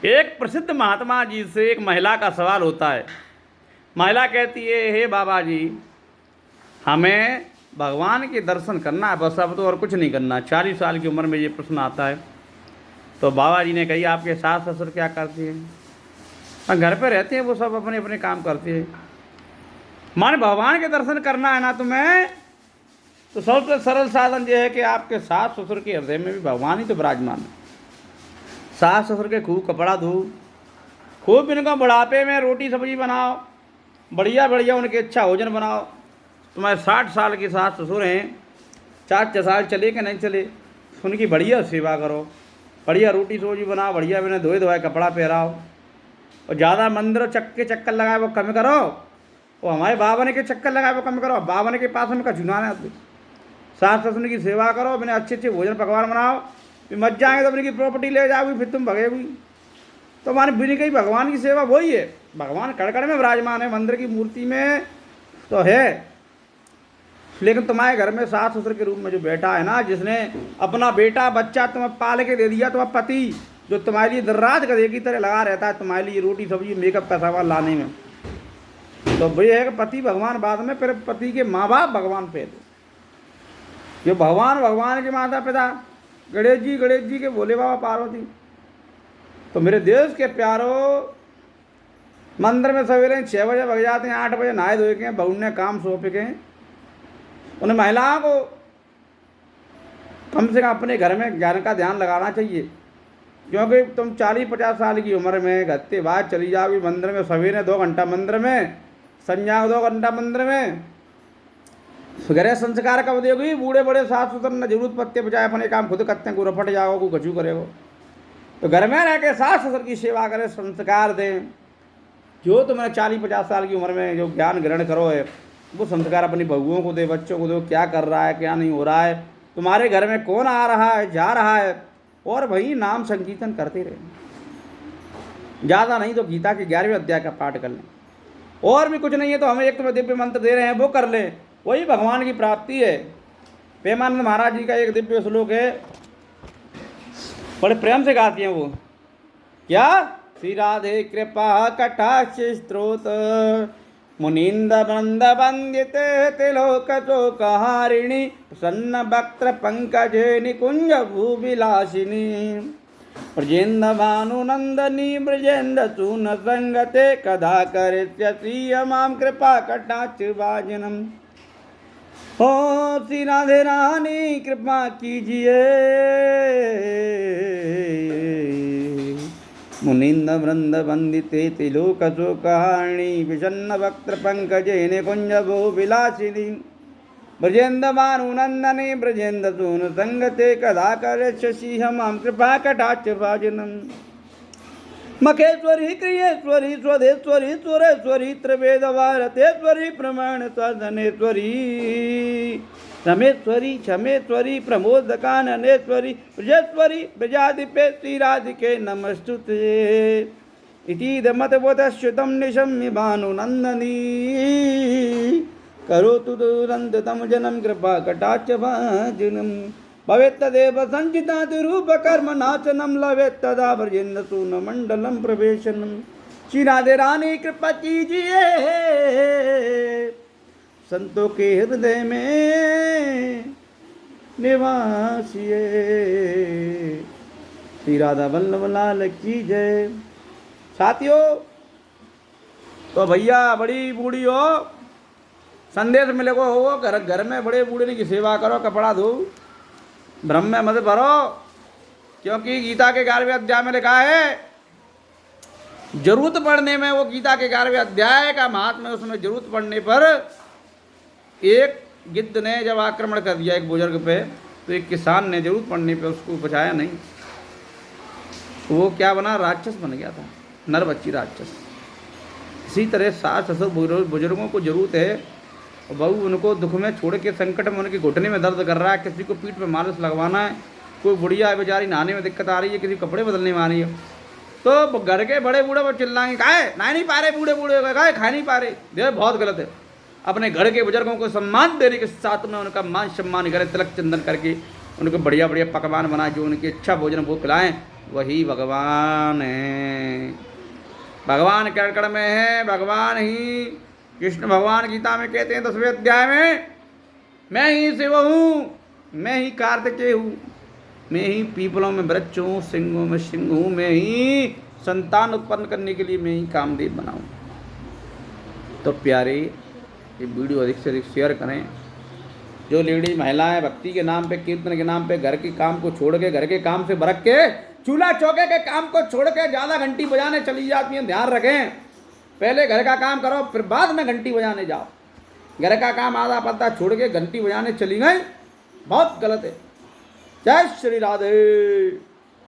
एक प्रसिद्ध महात्मा जी से एक महिला का सवाल होता है। महिला कहती है, हे बाबा जी, हमें भगवान के दर्शन करना है, बस अब तो और कुछ नहीं करना। 40 साल की उम्र में ये प्रश्न आता है। तो बाबा जी ने कही, आपके सास ससुर क्या करते हैं? घर पे रहते हैं, वो सब अपने अपने काम करते हैं। माने भगवान के दर्शन करना है ना तुम्हें, तो सबसे सरल साधन ये है कि आपके सास ससुर के हृदय में भी भगवान ही तो विराजमान है। सास ससुर के खूब कपड़ा धो, खूब इनको बुढ़ापे में रोटी सब्जी बनाओ, बढ़िया बढ़िया उनके अच्छा भोजन बनाओ। तुम्हारे 60 साल के सास ससुर हैं, 4 साल चले कि नहीं चले, उनकी बढ़िया सेवा करो, बढ़िया रोटी सब्जी बनाओ, बढ़िया बिना धोए धोए कपड़ा पहराओ। और ज़्यादा मंदिर चक्कर लगाए वो कम करो, वो हमारे बावन के चक्कर लगाए वो कम करो। बावन के पास में का चुनाना है। सास ससुर की सेवा करो, अपने अच्छे अच्छे भोजन पकवान बनाओ, फिर मच जाएंगे तो अपनी की प्रॉपर्टी ले जाओगी, फिर तुम भगेगी। तो हमारे बिना कहीं भगवान की सेवा वही है। भगवान कड़कड़ में विराजमान है, मंदिर की मूर्ति में तो है, लेकिन तुम्हारे घर में सास ससुर के रूप में जो बैठा है ना, जिसने अपना बेटा बच्चा तुम्हें पाल के दे दिया, तुम्हारा पति जो तुम्हारे लिए दिन रात गधे की तरह लगा रहता है तुम्हारे लिए रोटी सब्जी मेकअप का सामान लाने में, तो वही है कि पति भगवान बाद में, फिर पति के माँ बाप भगवान पहले। जो भगवान के माता पिता गणेश जी के भोले बाबा पार्वती। तो मेरे देश के प्यारों, मंदिर में सवेरे 6 बजे भग जाते हैं, 8 बजे नहाए धोए के बहू ने काम सौंप के। उन महिलाओं को कम से कम अपने घर में ज्ञान का ध्यान लगाना चाहिए, क्योंकि तुम 40-50 साल की उम्र में घत्ते बाद चली जाओगी मंदिर में, सवेरे 2 घंटा मंदिर में, संध्या 2 घंटा मंदिर में, गृह संस्कार कब देगी? बूढ़े बड़े सास ससुर न जरूरत पत्ते बचाए, अपने काम खुद करते हैं, को रपट जाओ को कचू करेगो। तो घर में रह के सास ससुर की सेवा करें, संस्कार दें। जो तुम्हें 40-50 साल की उम्र में जो ज्ञान ग्रहण करो है, वो संस्कार अपनी बहुओं को दे, बच्चों को दो, क्या कर रहा है क्या नहीं हो रहा है, तुम्हारे घर में कौन आ रहा है जा रहा है, और वही नाम संकीर्तन करते रहे। ज़्यादा नहीं तो गीता के 11वें अध्याय का पाठ कर लें, और भी कुछ नहीं है तो हमें एक तुम्हें दिव्य मंत्र दे रहे हैं वो कर लें, वही भगवान की प्राप्ति है। प्रेमानंद महाराज जी का एक दिव्य श्लोक है, बड़े प्रेम से गाती हैं वो, क्या? श्री राधे कृपा कटाक्ष स्त्रोत मुनिंद वृंद वंदिते तिलोक शोकहारिणी प्रसन्न वक्त्र पंकजे निकुंज भूविलासिनी ब्रजेन्द्र भानुनंदनी ब्रजेन्द्र सून संगते कदा करिष्यसि मां कृपा कटाक्ष भाजनम। हो श्री राधे रानी कृपा कीजिए, मुनिंद वृंद वंदिते तिलोक शोकहारिणी विषन्न वक्त्र पंकजे निकुंज भू विलासिनी ब्रजेन्द्र भानुनंदनी ब्रजेन्द्र सून संगते कदा करिष्यसि मां कृपा कटाक्ष भाजनम। मखेश्वरी क्रियेश्वरी स्वधेश्वरी सुरेश्वरी त्रिवेद भारतेश्वरी प्रमाण साधनेश्वरी रमेश्वरी क्षमेश्वरी प्रमोद काननेश्वरी ब्रजेश्वरी ब्रजाधिपे श्रीराधिके नमस्तुते इति दमतबोधश्रुतं निशम्य भानुनंदनी करोतु दुरन्ततं जनं कृपा कटाक्ष भाजनम्। भवेत् तदेव संचिता रूप कर्म नाशनम लवेत् तदा ब्रजेन्द्र सून मंडलम प्रवेशनम। श्री राधे रानी कृपा कीजिए, संतों के हृदय में निवासिए। श्री राधा वल्लभ लाल की जय। साथियों, तो भैया बड़ी बूढ़ी हो, संदेश मिलेगा हो, घर में बड़े बूढ़े की सेवा करो, कपड़ा धो, भ्रम में मत भरो, क्योंकि गीता के 11वें अध्याय में लिखा है, जरूरत पड़ने में, वो गीता के 11वें अध्याय का महात्म्य, उसमें जरूरत पड़ने पर एक गिद्ध ने जब आक्रमण कर दिया एक बुजुर्ग पे, तो एक किसान ने जरूरत पड़ने पे उसको बचाया नहीं, तो वो क्या बना? राक्षस बन गया था, नर बच्ची राक्षस। इसी तरह सास ससुर बुजुर्गों को जरूरत है, बहू उनको दुख में छोड़ के, संकट में, उनके घुटने में दर्द कर रहा है, किसी को पीठ पे मालिश लगवाना है, कोई बुढ़िया है बेचारी नहाने में दिक्कत आ रही है, किसी कपड़े बदलने में आ रही है, तो घर के बड़े बूढ़े वो चिल्लाएंगे, काहे नहा नहीं पा रहे, बूढ़े बूढ़े काहे खा नहीं पा रहे। देखो बहुत गलत है। अपने घर के बुजुर्गों को सम्मान देने के साथ में उनका मान सम्मान करें, तिलक चंदन करके उनको बढ़िया बढ़िया पकवान बनाए, जो उनके अच्छा भोजन वो खिलाएं, वही भगवान है। भगवान कण में है, भगवान ही कृष्ण भगवान गीता में कहते हैं 10वें अध्याय में, मैं ही शिव हूँ, मैं ही कार्तिकेय हूँ, मैं ही पीपलों में वृक्ष हूँ, सिंहों में सिंह हूँ, मैं ही संतान उत्पन्न करने के लिए मैं ही कामदेव बनाऊँ। तो प्यारे, ये वीडियो अधिक से अधिक शेयर करें। जो लेडी महिलाएं भक्ति के नाम पे, कीर्तन के नाम पे घर के काम को छोड़ के, घर के काम से बरक के, चूल्हा चौके के काम को छोड़ के ज़्यादा घंटी बजाने चली जाती हैं, ध्यान रखें। पहले घर का काम करो, फिर बाद में घंटी बजाने जाओ। घर का काम आधा पत्ता छोड़ के घंटी बजाने चली गई, बहुत गलत है। जय श्री राधे।